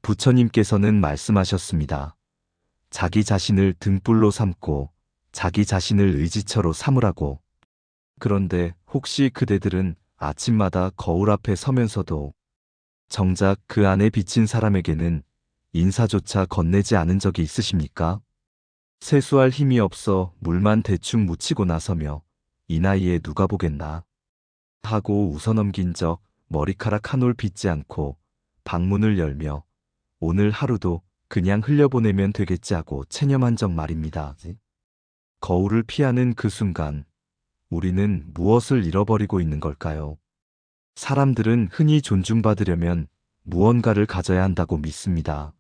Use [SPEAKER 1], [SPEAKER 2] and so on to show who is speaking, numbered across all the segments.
[SPEAKER 1] 부처님께서는 말씀하셨습니다. 자기 자신을 등불로 삼고 자기 자신을 의지처로 삼으라고. 그런데 혹시 그대들은 아침마다 거울 앞에 서면서도 정작 그 안에 비친 사람에게는 인사조차 건네지 않은 적이 있으십니까? 세수할 힘이 없어 물만 대충 묻히고 나서며 이 나이에 누가 보겠나 하고 웃어넘긴 적, 머리카락 한 올 빗지 않고 방문을 열며 오늘 하루도 그냥 흘려보내면 되겠지 하고 체념한 적 말입니다. 거울을 피하는 그 순간 우리는 무엇을 잃어버리고 있는 걸까요? 사람들은 흔히 존중받으려면 무언가를 가져야 한다고 믿습니다.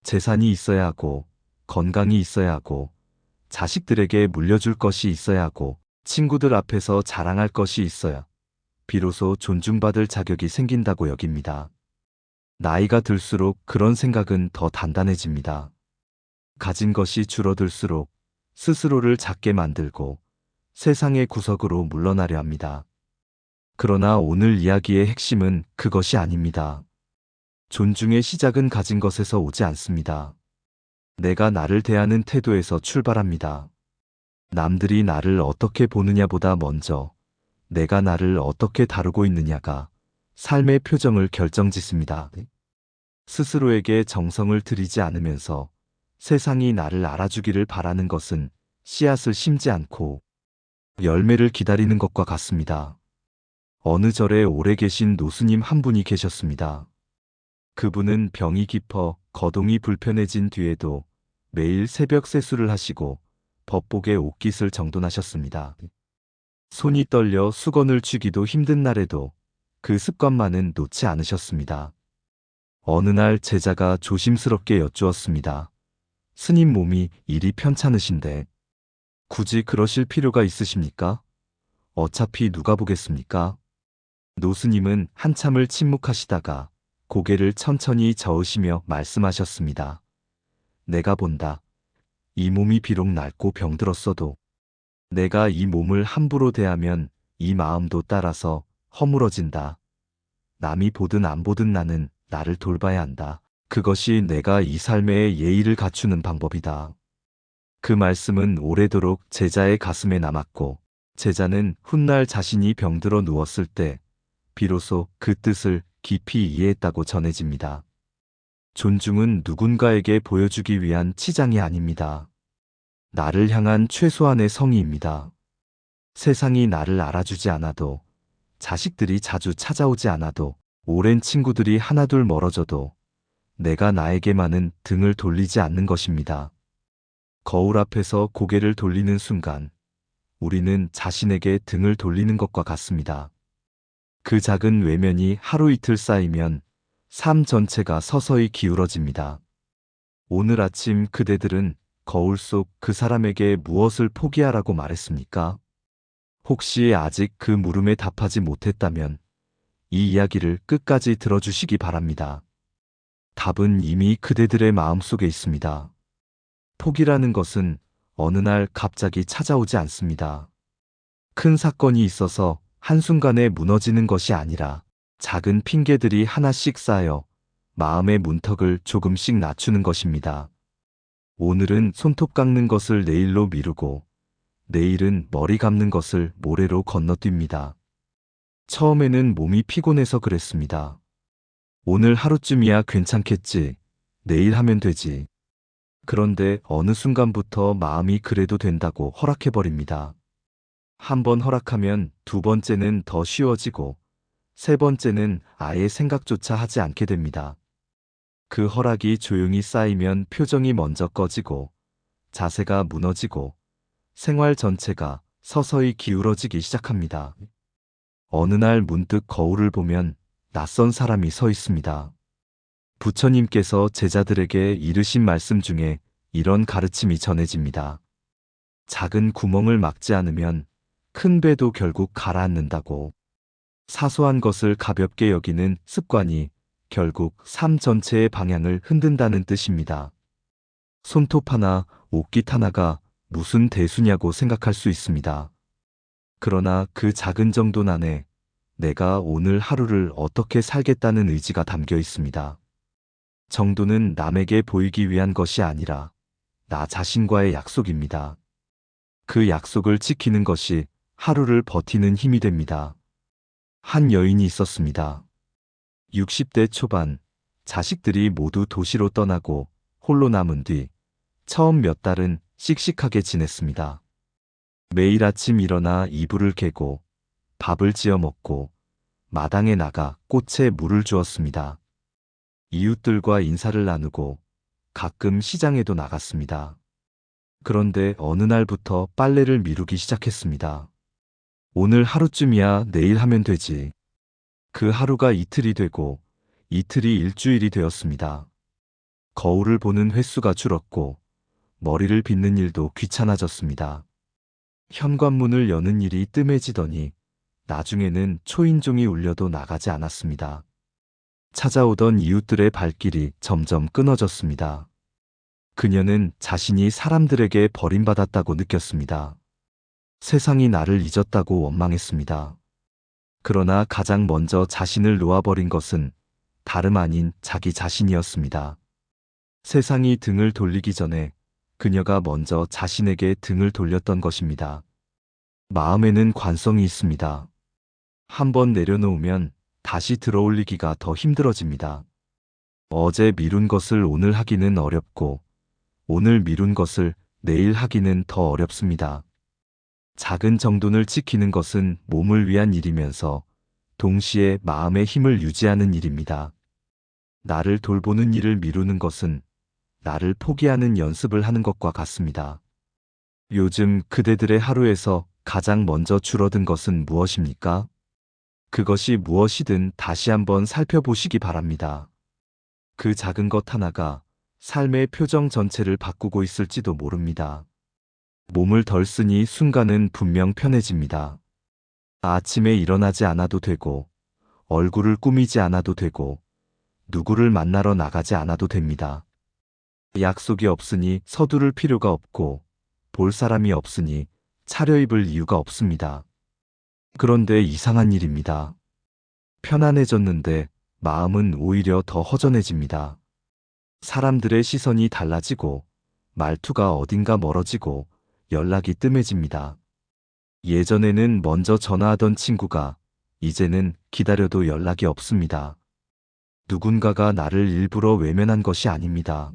[SPEAKER 1] 재산이 있어야 하고, 건강이 있어야 하고, 자식들에게 물려줄 것이 있어야 하고, 친구들 앞에서 자랑할 것이 있어야 비로소 존중받을 자격이 생긴다고 여깁니다. 나이가 들수록 그런 생각은 더 단단해집니다. 가진 것이 줄어들수록 스스로를 작게 만들고 세상의 구석으로 물러나려 합니다. 그러나 오늘 이야기의 핵심은 그것이 아닙니다. 존중의 시작은 가진 것에서 오지 않습니다. 내가 나를 대하는 태도에서 출발합니다. 남들이 나를 어떻게 보느냐보다 먼저 내가 나를 어떻게 다루고 있느냐가 삶의 표정을 결정짓습니다. 스스로에게 정성을 들이지 않으면서 세상이 나를 알아주기를 바라는 것은 씨앗을 심지 않고 열매를 기다리는 것과 같습니다. 어느 절에 오래 계신 노스님 한 분이 계셨습니다. 그분은 병이 깊어 거동이 불편해진 뒤에도 매일 새벽 세수를 하시고 법복에 옷깃을 정돈하셨습니다. 손이 떨려 수건을 쥐기도 힘든 날에도 그 습관만은 놓지 않으셨습니다. 어느 날 제자가 조심스럽게 여쭈었습니다. 스님 몸이 이리 편찮으신데 굳이 그러실 필요가 있으십니까? 어차피 누가 보겠습니까? 노스님은 한참을 침묵하시다가 고개를 천천히 저으시며 말씀하셨습니다. 내가 본다. 이 몸이 비록 낡고 병들었어도 내가 이 몸을 함부로 대하면 이 마음도 따라서 허물어진다. 남이 보든 안 보든 나는 나를 돌봐야 한다. 그것이 내가 이 삶의 예의를 갖추는 방법이다. 그 말씀은 오래도록 제자의 가슴에 남았고 제자는 훗날 자신이 병들어 누웠을 때 비로소 그 뜻을 깊이 이해했다고 전해집니다. 존중은 누군가에게 보여주기 위한 치장이 아닙니다. 나를 향한 최소한의 성의입니다. 세상이 나를 알아주지 않아도, 자식들이 자주 찾아오지 않아도, 오랜 친구들이 하나둘 멀어져도 내가 나에게만은 등을 돌리지 않는 것입니다. 거울 앞에서 고개를 돌리는 순간 우리는 자신에게 등을 돌리는 것과 같습니다. 그 작은 외면이 하루 이틀 쌓이면 삶 전체가 서서히 기울어집니다. 오늘 아침 그대들은 거울 속 그 사람에게 무엇을 포기하라고 말했습니까? 혹시 아직 그 물음에 답하지 못했다면 이 이야기를 끝까지 들어주시기 바랍니다. 답은 이미 그대들의 마음속에 있습니다. 포기라는 것은 어느 날 갑자기 찾아오지 않습니다. 큰 사건이 있어서 한순간에 무너지는 것이 아니라 작은 핑계들이 하나씩 쌓여 마음의 문턱을 조금씩 낮추는 것입니다. 오늘은 손톱 깎는 것을 내일로 미루고 내일은 머리 감는 것을 모레로 건너뜁니다. 처음에는 몸이 피곤해서 그랬습니다. 오늘 하루쯤이야 괜찮겠지. 내일 하면 되지. 그런데 어느 순간부터 마음이 그래도 된다고 허락해버립니다. 한 번 허락하면 두 번째는 더 쉬워지고 세 번째는 아예 생각조차 하지 않게 됩니다. 그 허락이 조용히 쌓이면 표정이 먼저 꺼지고 자세가 무너지고 생활 전체가 서서히 기울어지기 시작합니다. 어느 날 문득 거울을 보면 낯선 사람이 서 있습니다. 부처님께서 제자들에게 이르신 말씀 중에 이런 가르침이 전해집니다. 작은 구멍을 막지 않으면 큰 배도 결국 가라앉는다고. 사소한 것을 가볍게 여기는 습관이 결국 삶 전체의 방향을 흔든다는 뜻입니다. 손톱 하나, 옷깃 하나가 무슨 대수냐고 생각할 수 있습니다. 그러나 그 작은 정돈 안에 내가 오늘 하루를 어떻게 살겠다는 의지가 담겨 있습니다. 정도는 남에게 보이기 위한 것이 아니라 나 자신과의 약속입니다. 그 약속을 지키는 것이 하루를 버티는 힘이 됩니다. 한 여인이 있었습니다. 60대 초반, 자식들이 모두 도시로 떠나고 홀로 남은 뒤 처음 몇 달은 씩씩하게 지냈습니다. 매일 아침 일어나 이불을 개고 밥을 지어 먹고 마당에 나가 꽃에 물을 주었습니다. 이웃들과 인사를 나누고 가끔 시장에도 나갔습니다. 그런데 어느 날부터 빨래를 미루기 시작했습니다. 오늘 하루쯤이야 내일 하면 되지. 그 하루가 이틀이 되고 이틀이 일주일이 되었습니다. 거울을 보는 횟수가 줄었고 머리를 빗는 일도 귀찮아졌습니다. 현관문을 여는 일이 뜸해지더니 나중에는 초인종이 울려도 나가지 않았습니다. 찾아오던 이웃들의 발길이 점점 끊어졌습니다. 그녀는 자신이 사람들에게 버림받았다고 느꼈습니다. 세상이 나를 잊었다고 원망했습니다. 그러나 가장 먼저 자신을 놓아버린 것은 다름 아닌 자기 자신이었습니다. 세상이 등을 돌리기 전에 그녀가 먼저 자신에게 등을 돌렸던 것입니다. 마음에는 관성이 있습니다. 한번 내려놓으면 다시 들어올리기가 더 힘들어집니다. 어제 미룬 것을 오늘 하기는 어렵고 오늘 미룬 것을 내일 하기는 더 어렵습니다. 작은 정돈을 지키는 것은 몸을 위한 일이면서 동시에 마음의 힘을 유지하는 일입니다. 나를 돌보는 일을 미루는 것은 나를 포기하는 연습을 하는 것과 같습니다. 요즘 그대들의 하루에서 가장 먼저 줄어든 것은 무엇입니까? 그것이 무엇이든 다시 한번 살펴보시기 바랍니다. 그 작은 것 하나가 삶의 표정 전체를 바꾸고 있을지도 모릅니다. 몸을 덜 쓰니 순간은 분명 편해집니다. 아침에 일어나지 않아도 되고, 얼굴을 꾸미지 않아도 되고, 누구를 만나러 나가지 않아도 됩니다. 약속이 없으니 서두를 필요가 없고, 볼 사람이 없으니 차려입을 이유가 없습니다. 그런데 이상한 일입니다. 편안해졌는데 마음은 오히려 더 허전해집니다. 사람들의 시선이 달라지고, 말투가 어딘가 멀어지고, 연락이 뜸해집니다. 예전에는 먼저 전화하던 친구가 이제는 기다려도 연락이 없습니다. 누군가가 나를 일부러 외면한 것이 아닙니다.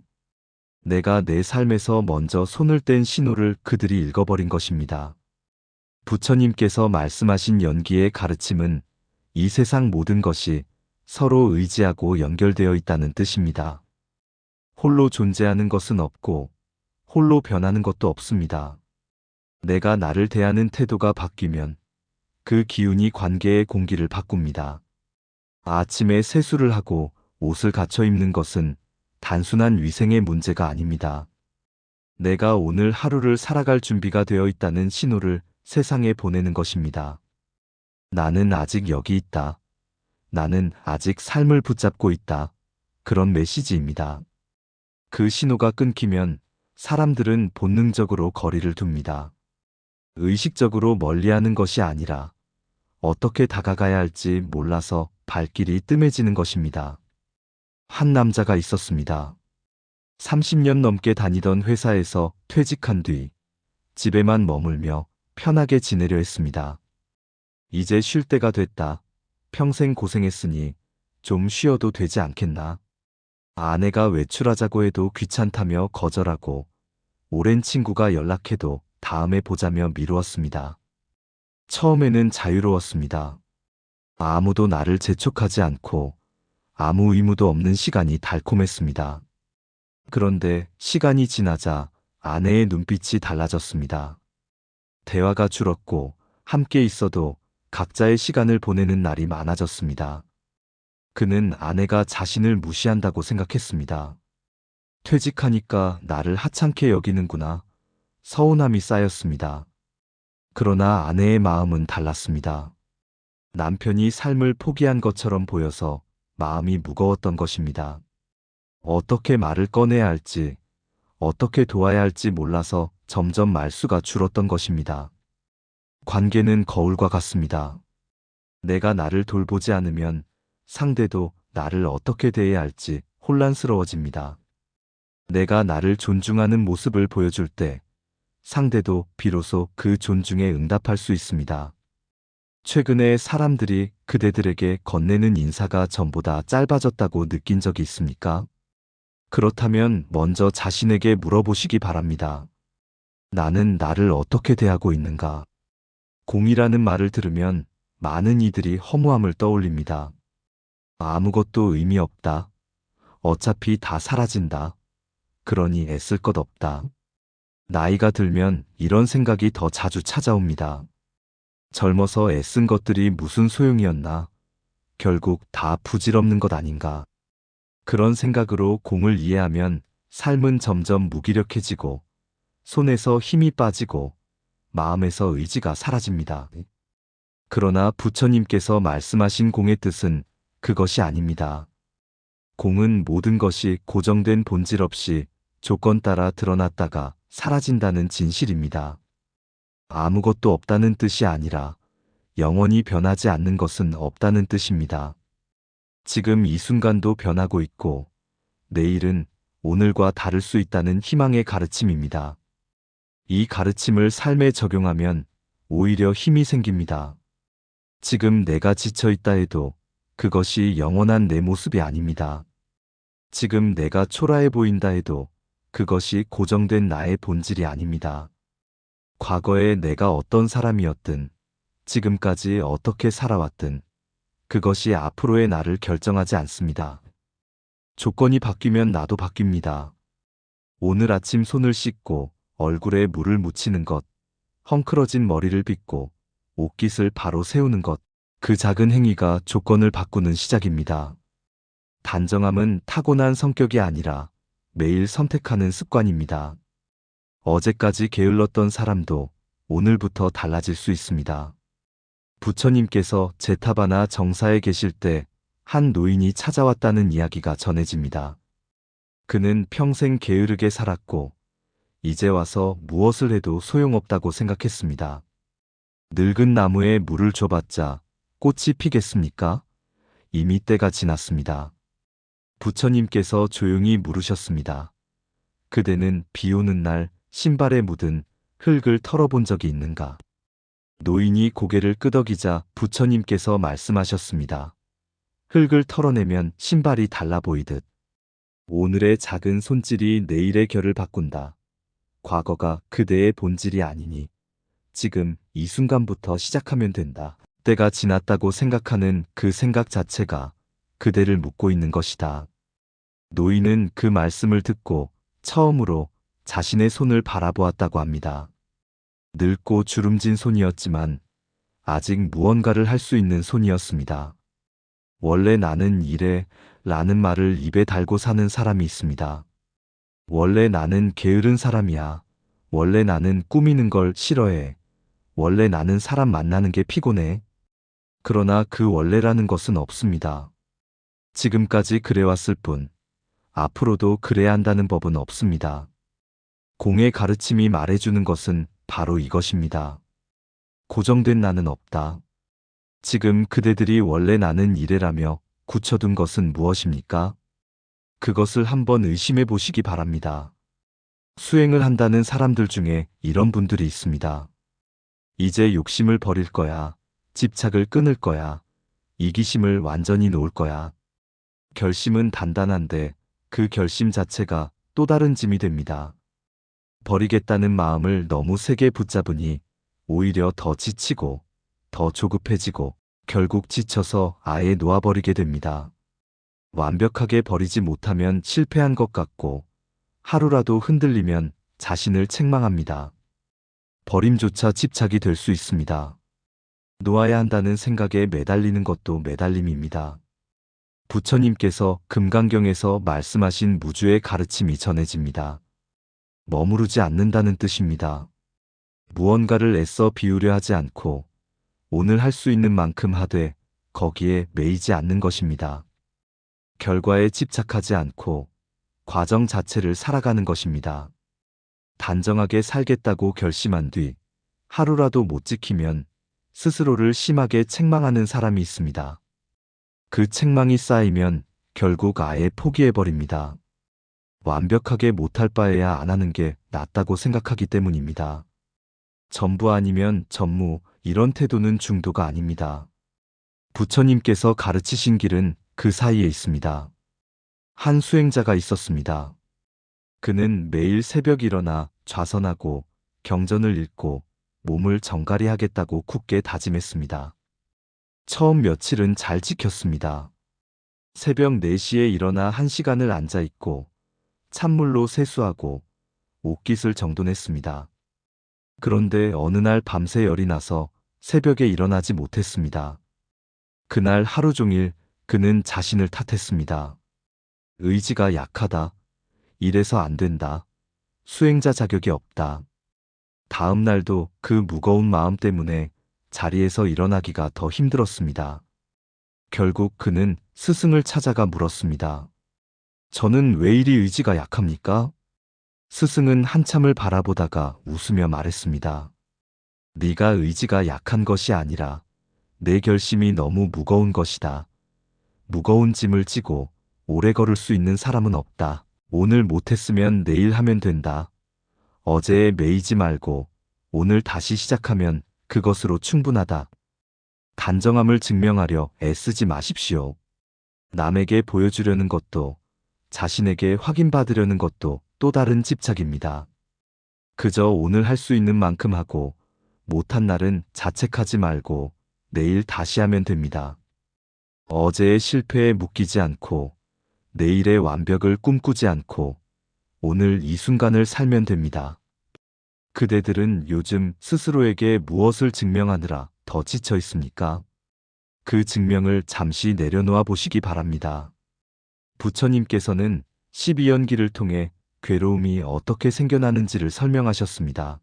[SPEAKER 1] 내가 내 삶에서 먼저 손을 뗀 신호를 그들이 읽어버린 것입니다. 부처님께서 말씀하신 연기의 가르침은 이 세상 모든 것이 서로 의지하고 연결되어 있다는 뜻입니다. 홀로 존재하는 것은 없고 홀로 변하는 것도 없습니다. 내가 나를 대하는 태도가 바뀌면 그 기운이 관계의 공기를 바꿉니다. 아침에 세수를 하고 옷을 갖춰 입는 것은 단순한 위생의 문제가 아닙니다. 내가 오늘 하루를 살아갈 준비가 되어 있다는 신호를 세상에 보내는 것입니다. 나는 아직 여기 있다. 나는 아직 삶을 붙잡고 있다. 그런 메시지입니다. 그 신호가 끊기면 사람들은 본능적으로 거리를 둡니다. 의식적으로 멀리하는 것이 아니라 어떻게 다가가야 할지 몰라서 발길이 뜸해지는 것입니다. 한 남자가 있었습니다. 30년 넘게 다니던 회사에서 퇴직한 뒤 집에만 머물며 편하게 지내려 했습니다. 이제 쉴 때가 됐다. 평생 고생했으니 좀 쉬어도 되지 않겠나? 아내가 외출하자고 해도 귀찮다며 거절하고 오랜 친구가 연락해도 다음에 보자며 미루었습니다. 처음에는 자유로웠습니다. 아무도 나를 재촉하지 않고 아무 의무도 없는 시간이 달콤했습니다. 그런데 시간이 지나자 아내의 눈빛이 달라졌습니다. 대화가 줄었고 함께 있어도 각자의 시간을 보내는 날이 많아졌습니다. 그는 아내가 자신을 무시한다고 생각했습니다. 퇴직하니까 나를 하찮게 여기는구나. 서운함이 쌓였습니다. 그러나 아내의 마음은 달랐습니다. 남편이 삶을 포기한 것처럼 보여서 마음이 무거웠던 것입니다. 어떻게 말을 꺼내야 할지, 어떻게 도와야 할지 몰라서 점점 말수가 줄었던 것입니다. 관계는 거울과 같습니다. 내가 나를 돌보지 않으면 상대도 나를 어떻게 대해야 할지 혼란스러워집니다. 내가 나를 존중하는 모습을 보여줄 때 상대도 비로소 그 존중에 응답할 수 있습니다. 최근에 사람들이 그대들에게 건네는 인사가 전보다 짧아졌다고 느낀 적이 있습니까? 그렇다면 먼저 자신에게 물어보시기 바랍니다. 나는 나를 어떻게 대하고 있는가? 공이라는 말을 들으면 많은 이들이 허무함을 떠올립니다. 아무것도 의미 없다. 어차피 다 사라진다. 그러니 애쓸 것 없다. 나이가 들면 이런 생각이 더 자주 찾아옵니다. 젊어서 애쓴 것들이 무슨 소용이었나? 결국 다 부질없는 것 아닌가? 그런 생각으로 공을 이해하면 삶은 점점 무기력해지고 손에서 힘이 빠지고 마음에서 의지가 사라집니다. 그러나 부처님께서 말씀하신 공의 뜻은 그것이 아닙니다. 공은 모든 것이 고정된 본질 없이 조건 따라 드러났다가 사라진다는 진실입니다. 아무것도 없다는 뜻이 아니라 영원히 변하지 않는 것은 없다는 뜻입니다. 지금 이 순간도 변하고 있고 내일은 오늘과 다를 수 있다는 희망의 가르침입니다. 이 가르침을 삶에 적용하면 오히려 힘이 생깁니다. 지금 내가 지쳐 있다 해도 그것이 영원한 내 모습이 아닙니다. 지금 내가 초라해 보인다 해도 그것이 고정된 나의 본질이 아닙니다. 과거에 내가 어떤 사람이었든 지금까지 어떻게 살아왔든 그것이 앞으로의 나를 결정하지 않습니다. 조건이 바뀌면 나도 바뀝니다. 오늘 아침 손을 씻고 얼굴에 물을 묻히는 것, 헝클어진 머리를 빗고 옷깃을 바로 세우는 것, 그 작은 행위가 조건을 바꾸는 시작입니다. 단정함은 타고난 성격이 아니라 매일 선택하는 습관입니다. 어제까지 게을렀던 사람도 오늘부터 달라질 수 있습니다. 부처님께서 제타바나 정사에 계실 때 한 노인이 찾아왔다는 이야기가 전해집니다. 그는 평생 게으르게 살았고 이제 와서 무엇을 해도 소용없다고 생각했습니다. 늙은 나무에 물을 줘봤자 꽃이 피겠습니까? 이미 때가 지났습니다. 부처님께서 조용히 물으셨습니다. 그대는 비 오는 날 신발에 묻은 흙을 털어본 적이 있는가? 노인이 고개를 끄덕이자 부처님께서 말씀하셨습니다. 흙을 털어내면 신발이 달라 보이듯 오늘의 작은 손질이 내일의 결을 바꾼다. 과거가 그대의 본질이 아니니 지금 이 순간부터 시작하면 된다. 때가 지났다고 생각하는 그 생각 자체가 그대를 묶고 있는 것이다. 노인은 그 말씀을 듣고 처음으로 자신의 손을 바라보았다고 합니다. 늙고 주름진 손이었지만 아직 무언가를 할 수 있는 손이었습니다. 원래 나는 이래 라는 말을 입에 달고 사는 사람이 있습니다. 원래 나는 게으른 사람이야. 원래 나는 꾸미는 걸 싫어해. 원래 나는 사람 만나는 게 피곤해. 그러나 그 원래라는 것은 없습니다. 지금까지 그래왔을 뿐 앞으로도 그래야 한다는 법은 없습니다. 공의 가르침이 말해주는 것은 바로 이것입니다. 고정된 나는 없다. 지금 그대들이 원래 나는 이래라며 굳혀둔 것은 무엇입니까? 그것을 한번 의심해 보시기 바랍니다. 수행을 한다는 사람들 중에 이런 분들이 있습니다. 이제 욕심을 버릴 거야. 집착을 끊을 거야. 이기심을 완전히 놓을 거야. 결심은 단단한데 그 결심 자체가 또 다른 짐이 됩니다. 버리겠다는 마음을 너무 세게 붙잡으니 오히려 더 지치고 더 조급해지고 결국 지쳐서 아예 놓아버리게 됩니다. 완벽하게 버리지 못하면 실패한 것 같고 하루라도 흔들리면 자신을 책망합니다. 버림조차 집착이 될 수 있습니다. 놓아야 한다는 생각에 매달리는 것도 매달림입니다. 부처님께서 금강경에서 말씀하신 무주의 가르침이 전해집니다. 머무르지 않는다는 뜻입니다. 무언가를 애써 비우려 하지 않고 오늘 할 수 있는 만큼 하되 거기에 매이지 않는 것입니다. 결과에 집착하지 않고 과정 자체를 살아가는 것입니다. 단정하게 살겠다고 결심한 뒤 하루라도 못 지키면 스스로를 심하게 책망하는 사람이 있습니다. 그 책망이 쌓이면 결국 아예 포기해버립니다. 완벽하게 못할 바에야 안 하는 게 낫다고 생각하기 때문입니다. 전부 아니면 전무, 이런 태도는 중도가 아닙니다. 부처님께서 가르치신 길은 그 사이에 있습니다. 한 수행자가 있었습니다. 그는 매일 새벽 일어나 좌선하고 경전을 읽고 몸을 정갈히 하겠다고 굳게 다짐했습니다. 처음 며칠은 잘 지켰습니다. 새벽 4시에 일어나 1시간을 앉아 있고 찬물로 세수하고 옷깃을 정돈했습니다. 그런데 어느 날 밤새 열이 나서 새벽에 일어나지 못했습니다. 그날 하루 종일 그는 자신을 탓했습니다. 의지가 약하다. 이래서 안 된다. 수행자 자격이 없다. 다음 날도 그 무거운 마음 때문에 자리에서 일어나기가 더 힘들었습니다. 결국 그는 스승을 찾아가 물었습니다. 저는 왜 이리 의지가 약합니까? 스승은 한참을 바라보다가 웃으며 말했습니다. 네가 의지가 약한 것이 아니라 내 결심이 너무 무거운 것이다. 무거운 짐을 지고 오래 걸을 수 있는 사람은 없다. 오늘 못했으면 내일 하면 된다. 어제에 매이지 말고 오늘 다시 시작하면 그것으로 충분하다. 단정함을 증명하려 애쓰지 마십시오. 남에게 보여주려는 것도 자신에게 확인받으려는 것도 또 다른 집착입니다. 그저 오늘 할 수 있는 만큼 하고 못한 날은 자책하지 말고 내일 다시 하면 됩니다. 어제의 실패에 묶이지 않고 내일의 완벽을 꿈꾸지 않고 오늘 이 순간을 살면 됩니다. 그대들은 요즘 스스로에게 무엇을 증명하느라 더 지쳐 있습니까? 그 증명을 잠시 내려놓아 보시기 바랍니다. 부처님께서는 12연기를 통해 괴로움이 어떻게 생겨나는지를 설명하셨습니다.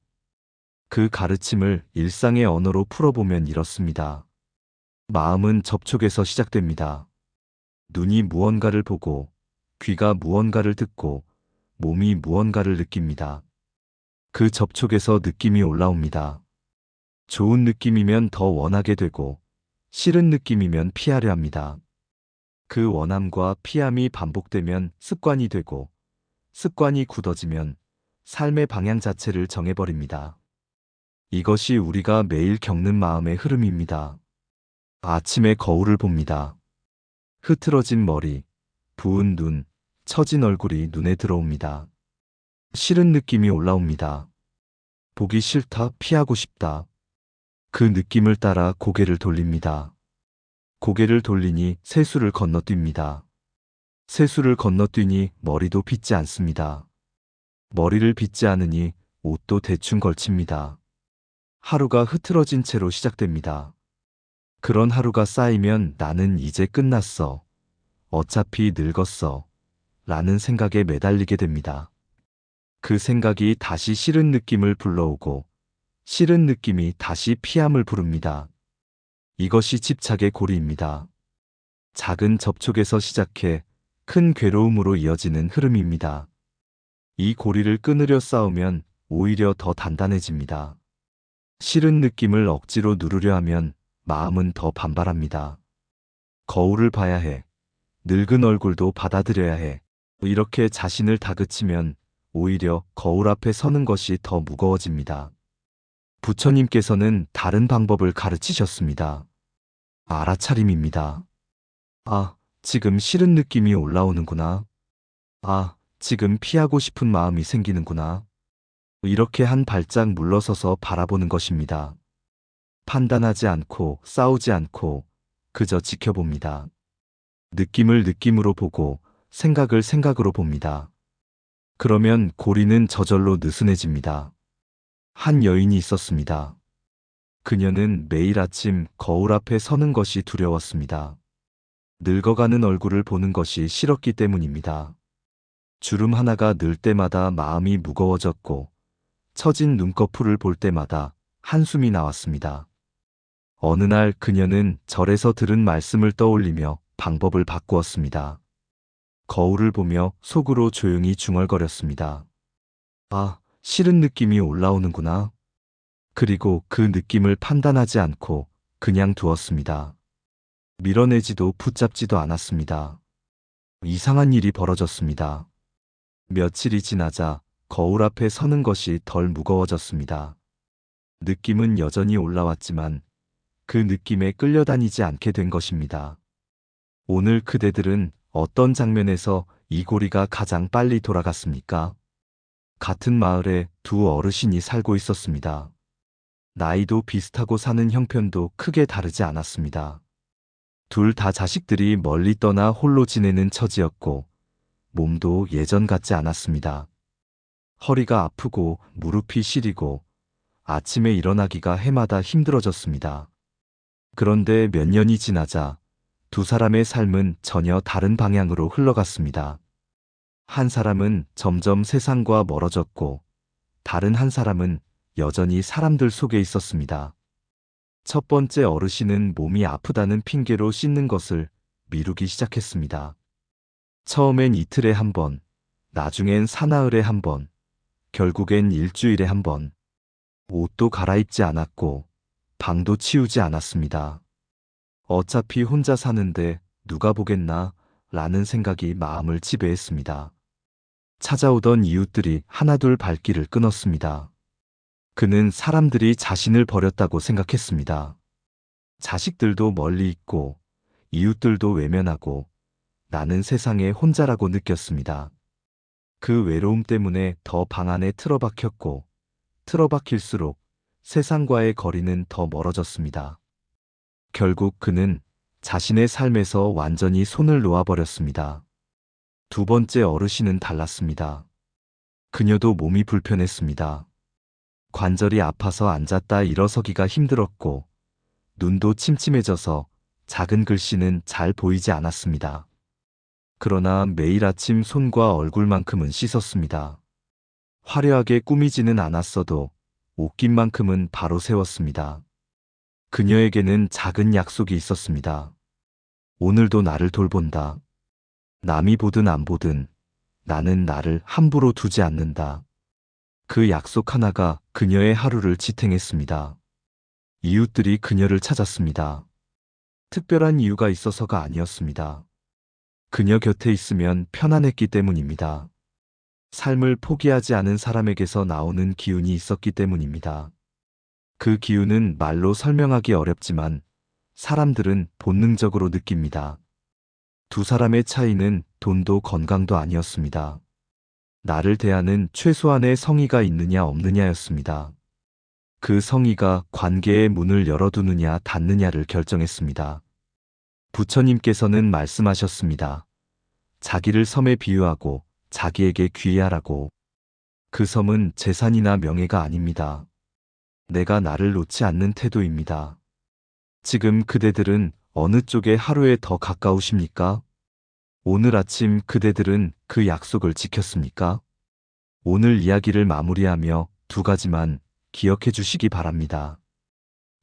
[SPEAKER 1] 그 가르침을 일상의 언어로 풀어보면 이렇습니다. 마음은 접촉에서 시작됩니다. 눈이 무언가를 보고, 귀가 무언가를 듣고, 몸이 무언가를 느낍니다. 그 접촉에서 느낌이 올라옵니다. 좋은 느낌이면 더 원하게 되고, 싫은 느낌이면 피하려 합니다. 그 원함과 피함이 반복되면 습관이 되고, 습관이 굳어지면 삶의 방향 자체를 정해버립니다. 이것이 우리가 매일 겪는 마음의 흐름입니다. 아침에 거울을 봅니다. 흐트러진 머리, 부은 눈, 처진 얼굴이 눈에 들어옵니다. 싫은 느낌이 올라옵니다. 보기 싫다, 피하고 싶다. 그 느낌을 따라 고개를 돌립니다. 고개를 돌리니 세수를 건너뜁니다. 세수를 건너뛰니 머리도 빗지 않습니다. 머리를 빗지 않으니 옷도 대충 걸칩니다. 하루가 흐트러진 채로 시작됩니다. 그런 하루가 쌓이면 나는 이제 끝났어. 어차피 늙었어. 라는 생각에 매달리게 됩니다. 그 생각이 다시 싫은 느낌을 불러오고 싫은 느낌이 다시 피함을 부릅니다. 이것이 집착의 고리입니다. 작은 접촉에서 시작해 큰 괴로움으로 이어지는 흐름입니다. 이 고리를 끊으려 싸우면 오히려 더 단단해집니다. 싫은 느낌을 억지로 누르려 하면 마음은 더 반발합니다. 거울을 봐야 해. 늙은 얼굴도 받아들여야 해. 이렇게 자신을 다그치면 오히려 거울 앞에 서는 것이 더 무거워집니다. 부처님께서는 다른 방법을 가르치셨습니다. 알아차림입니다. 아, 지금 싫은 느낌이 올라오는구나. 아, 지금 피하고 싶은 마음이 생기는구나. 이렇게 한 발짝 물러서서 바라보는 것입니다. 판단하지 않고 싸우지 않고 그저 지켜봅니다. 느낌을 느낌으로 보고 생각을 생각으로 봅니다. 그러면 고리는 저절로 느슨해집니다. 한 여인이 있었습니다. 그녀는 매일 아침 거울 앞에 서는 것이 두려웠습니다. 늙어가는 얼굴을 보는 것이 싫었기 때문입니다. 주름 하나가 늘 때마다 마음이 무거워졌고 처진 눈꺼풀을 볼 때마다 한숨이 나왔습니다. 어느 날 그녀는 절에서 들은 말씀을 떠올리며 방법을 바꾸었습니다. 거울을 보며 속으로 조용히 중얼거렸습니다. 아, 싫은 느낌이 올라오는구나. 그리고 그 느낌을 판단하지 않고 그냥 두었습니다. 밀어내지도 붙잡지도 않았습니다. 이상한 일이 벌어졌습니다. 며칠이 지나자 거울 앞에 서는 것이 덜 무거워졌습니다. 느낌은 여전히 올라왔지만 그 느낌에 끌려다니지 않게 된 것입니다. 오늘 그대들은 어떤 장면에서 이 고리가 가장 빨리 돌아갔습니까? 같은 마을에 두 어르신이 살고 있었습니다. 나이도 비슷하고 사는 형편도 크게 다르지 않았습니다. 둘 다 자식들이 멀리 떠나 홀로 지내는 처지였고 몸도 예전 같지 않았습니다. 허리가 아프고 무릎이 시리고 아침에 일어나기가 해마다 힘들어졌습니다. 그런데 몇 년이 지나자 두 사람의 삶은 전혀 다른 방향으로 흘러갔습니다. 한 사람은 점점 세상과 멀어졌고 다른 한 사람은 여전히 사람들 속에 있었습니다. 첫 번째 어르신은 몸이 아프다는 핑계로 씻는 것을 미루기 시작했습니다. 처음엔 이틀에 한 번, 나중엔 사나흘에 한 번, 결국엔 일주일에 한 번. 옷도 갈아입지 않았고 방도 치우지 않았습니다. 어차피 혼자 사는데 누가 보겠나 라는 생각이 마음을 지배했습니다. 찾아오던 이웃들이 하나둘 발길을 끊었습니다. 그는 사람들이 자신을 버렸다고 생각했습니다. 자식들도 멀리 있고 이웃들도 외면하고 나는 세상에 혼자라고 느꼈습니다. 그 외로움 때문에 더 방 안에 틀어박혔고 틀어박힐수록 세상과의 거리는 더 멀어졌습니다. 결국 그는 자신의 삶에서 완전히 손을 놓아버렸습니다. 두 번째 어르신은 달랐습니다. 그녀도 몸이 불편했습니다. 관절이 아파서 앉았다 일어서기가 힘들었고 눈도 침침해져서 작은 글씨는 잘 보이지 않았습니다. 그러나 매일 아침 손과 얼굴만큼은 씻었습니다. 화려하게 꾸미지는 않았어도 옷깃만큼은 바로 세웠습니다. 그녀에게는 작은 약속이 있었습니다. 오늘도 나를 돌본다. 남이 보든 안 보든 나는 나를 함부로 두지 않는다. 그 약속 하나가 그녀의 하루를 지탱했습니다. 이웃들이 그녀를 찾았습니다. 특별한 이유가 있어서가 아니었습니다. 그녀 곁에 있으면 편안했기 때문입니다. 삶을 포기하지 않은 사람에게서 나오는 기운이 있었기 때문입니다. 그 기운은 말로 설명하기 어렵지만 사람들은 본능적으로 느낍니다. 두 사람의 차이는 돈도 건강도 아니었습니다. 나를 대하는 최소한의 성의가 있느냐 없느냐였습니다. 그 성의가 관계의 문을 열어두느냐 닫느냐를 결정했습니다. 부처님께서는 말씀하셨습니다. 자기를 섬에 비유하고 자기에게 귀의하라고. 그 섬은 재산이나 명예가 아닙니다. 내가 나를 놓지 않는 태도입니다. 지금 그대들은 어느 쪽에 하루에 더 가까우십니까? 오늘 아침 그대들은 그 약속을 지켰습니까? 오늘 이야기를 마무리하며 두 가지만 기억해 주시기 바랍니다.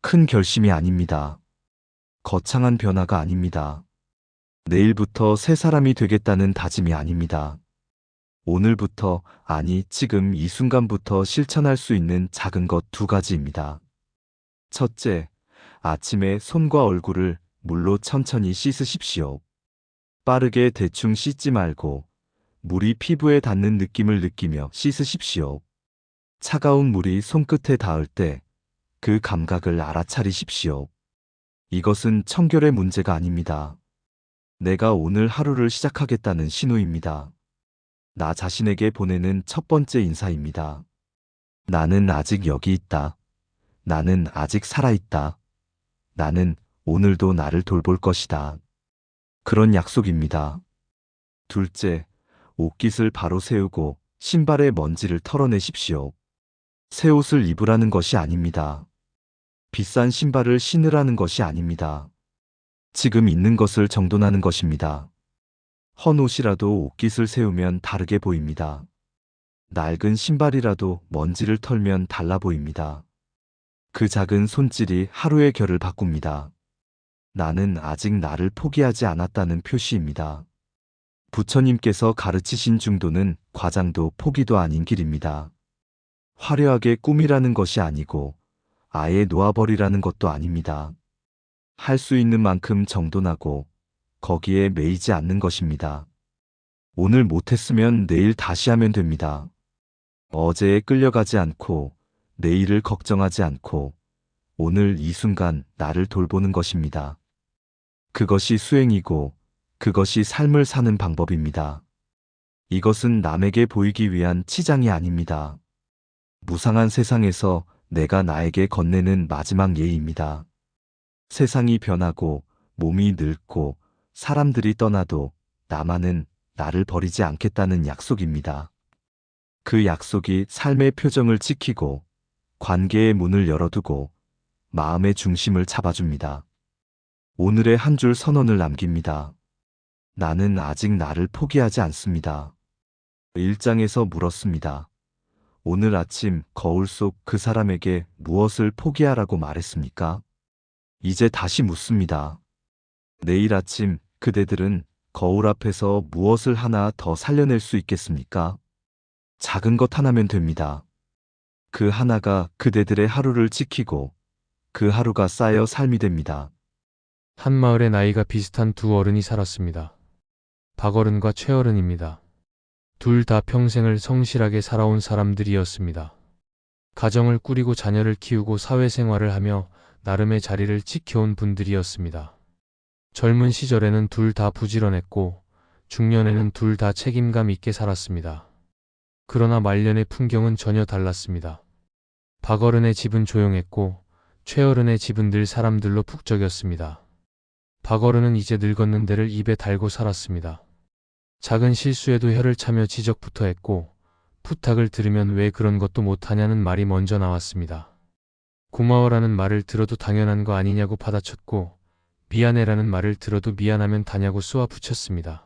[SPEAKER 1] 큰 결심이 아닙니다. 거창한 변화가 아닙니다. 내일부터 새 사람이 되겠다는 다짐이 아닙니다. 오늘부터, 아니 지금 이 순간부터 실천할 수 있는 작은 것 두 가지입니다. 첫째, 아침에 손과 얼굴을 물로 천천히 씻으십시오. 빠르게 대충 씻지 말고 물이 피부에 닿는 느낌을 느끼며 씻으십시오. 차가운 물이 손끝에 닿을 때 그 감각을 알아차리십시오. 이것은 청결의 문제가 아닙니다. 내가 오늘 하루를 시작하겠다는 신호입니다. 나 자신에게 보내는 첫 번째 인사입니다. 나는 아직 여기 있다. 나는 아직 살아있다. 나는 오늘도 나를 돌볼 것이다. 그런 약속입니다. 둘째, 옷깃을 바로 세우고 신발의 먼지를 털어내십시오. 새 옷을 입으라는 것이 아닙니다. 비싼 신발을 신으라는 것이 아닙니다. 지금 있는 것을 정돈하는 것입니다. 헌 옷이라도 옷깃을 세우면 다르게 보입니다. 낡은 신발이라도 먼지를 털면 달라 보입니다. 그 작은 손질이 하루의 결을 바꿉니다. 나는 아직 나를 포기하지 않았다는 표시입니다. 부처님께서 가르치신 중도는 과장도 포기도 아닌 길입니다. 화려하게 꾸미라는 것이 아니고 아예 놓아버리라는 것도 아닙니다. 할 수 있는 만큼 정돈하고 거기에 매이지 않는 것입니다. 오늘 못했으면 내일 다시 하면 됩니다. 어제에 끌려가지 않고 내일을 걱정하지 않고 오늘 이 순간 나를 돌보는 것입니다. 그것이 수행이고 그것이 삶을 사는 방법입니다. 이것은 남에게 보이기 위한 치장이 아닙니다. 무상한 세상에서 내가 나에게 건네는 마지막 예의입니다. 세상이 변하고 몸이 늙고 사람들이 떠나도 나만은 나를 버리지 않겠다는 약속입니다. 그 약속이 삶의 표정을 지키고 관계의 문을 열어두고 마음의 중심을 잡아줍니다. 오늘의 한 줄 선언을 남깁니다. 나는 아직 나를 포기하지 않습니다. 1장에서 물었습니다. 오늘 아침 거울 속 그 사람에게 무엇을 포기하라고 말했습니까? 이제 다시 묻습니다. 내일 아침 그대들은 거울 앞에서 무엇을 하나 더 살려낼 수 있겠습니까? 작은 것 하나면 됩니다. 그 하나가 그대들의 하루를 지키고 그 하루가 쌓여 삶이 됩니다.
[SPEAKER 2] 한 마을에 나이가 비슷한 두 어른이 살았습니다. 박어른과 최어른입니다. 둘 다 평생을 성실하게 살아온 사람들이었습니다. 가정을 꾸리고 자녀를 키우고 사회생활을 하며 나름의 자리를 지켜온 분들이었습니다. 젊은 시절에는 둘 다 부지런했고 중년에는 둘 다 책임감 있게 살았습니다. 그러나 말년의 풍경은 전혀 달랐습니다. 박어른의 집은 조용했고 최어른의 집은 늘 사람들로 북적였습니다. 박어른은 이제 늙었는 데를 입에 달고 살았습니다. 작은 실수에도 혀를 차며 지적부터 했고 부탁을 들으면 왜 그런 것도 못하냐는 말이 먼저 나왔습니다. 고마워라는 말을 들어도 당연한 거 아니냐고 받아쳤고 미안해라는 말을 들어도 미안하면 다냐고 쏘아 붙였습니다.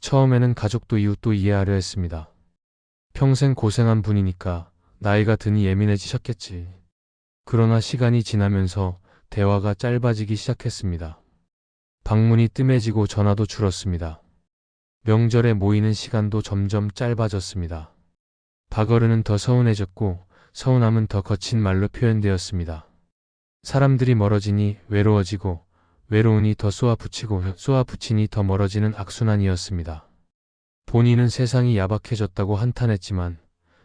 [SPEAKER 2] 처음에는 가족도 이웃도 이해하려 했습니다. 평생 고생한 분이니까 나이가 드니 예민해지셨겠지. 그러나 시간이 지나면서 대화가 짧아지기 시작했습니다. 방문이 뜸해지고 전화도 줄었습니다. 명절에 모이는 시간도 점점 짧아졌습니다. 박어른은 더 서운해졌고 서운함은 더 거친 말로 표현되었습니다. 사람들이 멀어지니 외로워지고 외로우니 더 쏘아붙이고 쏘아붙이니 더 멀어지는 악순환이었습니다. 본인은 세상이 야박해졌다고 한탄했지만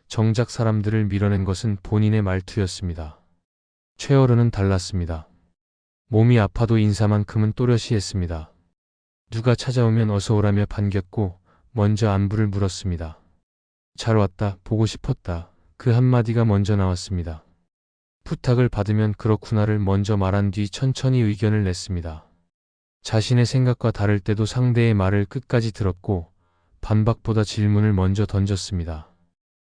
[SPEAKER 2] 정작 사람들을 밀어낸 것은 본인의 말투였습니다. 최어른은 달랐습니다. 몸이 아파도 인사만큼은 또렷이 했습니다. 누가 찾아오면 어서 오라며 반겼고 먼저 안부를 물었습니다. 잘 왔다, 보고 싶었다. 그 한마디가 먼저 나왔습니다. 부탁을 받으면 그렇구나를 먼저 말한 뒤 천천히 의견을 냈습니다. 자신의 생각과 다를 때도 상대의 말을 끝까지 들었고 반박보다 질문을 먼저 던졌습니다.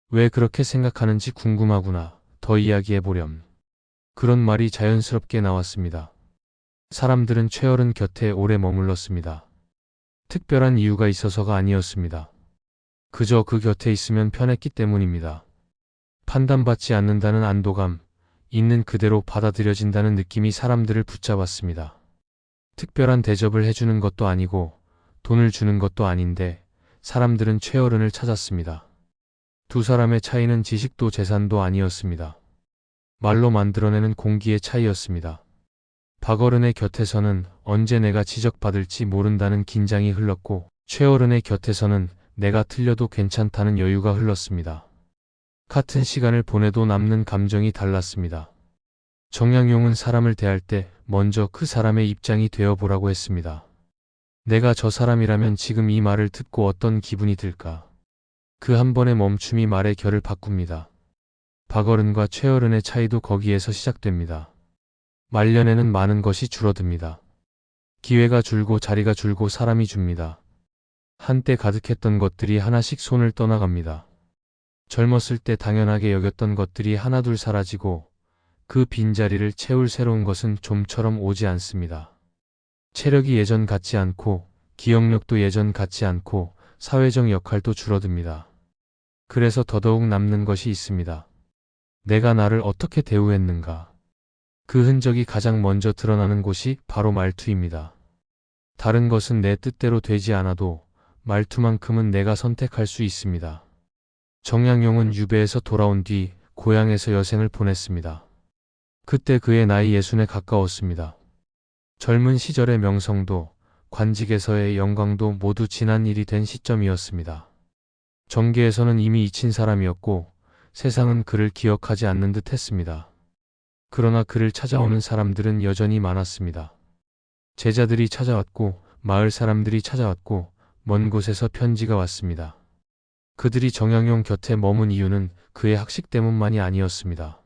[SPEAKER 2] 왜 그렇게 생각하는지 궁금하구나. 더 이야기해보렴. 그런 말이 자연스럽게 나왔습니다. 사람들은 최어른 곁에 오래 머물렀습니다. 특별한 이유가 있어서가 아니었습니다. 그저 그 곁에 있으면 편했기 때문입니다. 판단받지 않는다는 안도감, 있는 그대로 받아들여진다는 느낌이 사람들을 붙잡았습니다. 특별한 대접을 해주는 것도 아니고 돈을 주는 것도 아닌데 사람들은 최어른을 찾았습니다. 두 사람의 차이는 지식도 재산도 아니었습니다. 말로 만들어내는 공기의 차이였습니다. 박어른의 곁에서는 언제 내가 지적받을지 모른다는 긴장이 흘렀고 최어른의 곁에서는 내가 틀려도 괜찮다는 여유가 흘렀습니다. 같은 시간을 보내도 남는 감정이 달랐습니다. 정약용은 사람을 대할 때 먼저 그 사람의 입장이 되어보라고 했습니다. 내가 저 사람이라면 지금 이 말을 듣고 어떤 기분이 들까? 그 한 번의 멈춤이 말의 결을 바꿉니다. 박어른과 최어른의 차이도 거기에서 시작됩니다. 말년에는 많은 것이 줄어듭니다. 기회가 줄고 자리가 줄고 사람이 줍니다. 한때 가득했던 것들이 하나씩 손을 떠나갑니다. 젊었을 때 당연하게 여겼던 것들이 하나둘 사라지고 그 빈자리를 채울 새로운 것은 좀처럼 오지 않습니다. 체력이 예전 같지 않고 기억력도 예전 같지 않고 사회적 역할도 줄어듭니다. 그래서 더더욱 남는 것이 있습니다. 내가 나를 어떻게 대우했는가. 그 흔적이 가장 먼저 드러나는 곳이 바로 말투입니다. 다른 것은 내 뜻대로 되지 않아도 말투만큼은 내가 선택할 수 있습니다. 정약용은 유배에서 돌아온 뒤 고향에서 여생을 보냈습니다. 그때 그의 나이 60에 가까웠습니다. 젊은 시절의 명성도 관직에서의 영광도 모두 지난 일이 된 시점이었습니다. 정계에서는 이미 잊힌 사람이었고 세상은 그를 기억하지 않는 듯 했습니다. 그러나 그를 찾아오는 사람들은 여전히 많았습니다. 제자들이 찾아왔고 마을 사람들이 찾아왔고 먼 곳에서 편지가 왔습니다. 그들이 정약용 곁에 머문 이유는 그의 학식 때문만이 아니었습니다.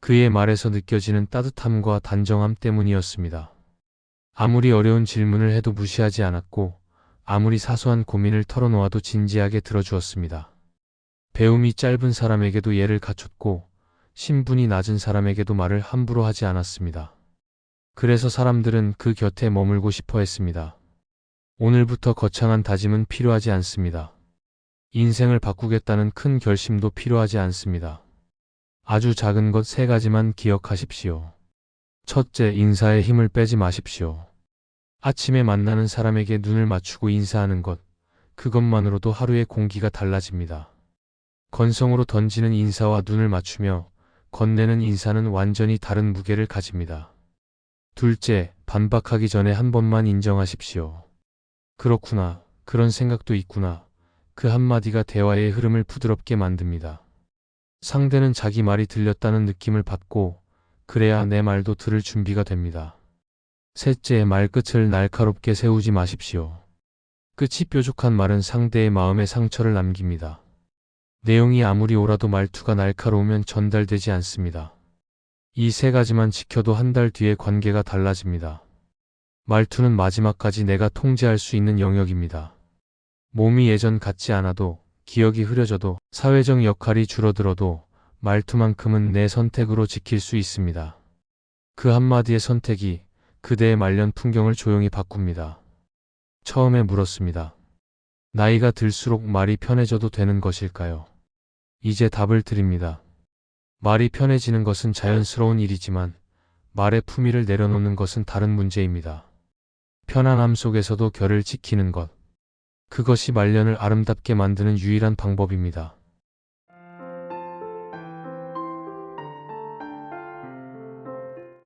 [SPEAKER 2] 그의 말에서 느껴지는 따뜻함과 단정함 때문이었습니다. 아무리 어려운 질문을 해도 무시하지 않았고 아무리 사소한 고민을 털어놓아도 진지하게 들어주었습니다. 배움이 짧은 사람에게도 예를 갖췄고 신분이 낮은 사람에게도 말을 함부로 하지 않았습니다. 그래서 사람들은 그 곁에 머물고 싶어 했습니다. 오늘부터 거창한 다짐은 필요하지 않습니다. 인생을 바꾸겠다는 큰 결심도 필요하지 않습니다. 아주 작은 것 3가지만 기억하십시오. 첫째, 인사에 힘을 빼지 마십시오. 아침에 만나는 사람에게 눈을 맞추고 인사하는 것, 그것만으로도 하루의 공기가 달라집니다. 건성으로 던지는 인사와 눈을 맞추며 건네는 인사는 완전히 다른 무게를 가집니다. 둘째, 반박하기 전에 한 번만 인정하십시오. 그렇구나, 그런 생각도 있구나. 그 한마디가 대화의 흐름을 부드럽게 만듭니다. 상대는 자기 말이 들렸다는 느낌을 받고 그래야 내 말도 들을 준비가 됩니다. 셋째, 말끝을 날카롭게 세우지 마십시오. 끝이 뾰족한 말은 상대의 마음에 상처를 남깁니다. 내용이 아무리 옳아도 말투가 날카로우면 전달되지 않습니다. 이 3가지만 지켜도 한 달 뒤에 관계가 달라집니다. 말투는 마지막까지 내가 통제할 수 있는 영역입니다. 몸이 예전 같지 않아도, 기억이 흐려져도, 사회적 역할이 줄어들어도 말투만큼은 내 선택으로 지킬 수 있습니다. 그 한마디의 선택이 그대의 말년 풍경을 조용히 바꿉니다. 처음에 물었습니다. 나이가 들수록 말이 편해져도 되는 것일까요? 이제 답을 드립니다. 말이 편해지는 것은 자연스러운 일이지만 말의 품위를 내려놓는 것은 다른 문제입니다. 편안함 속에서도 결을 지키는 것. 그것이 말년을 아름답게 만드는 유일한 방법입니다.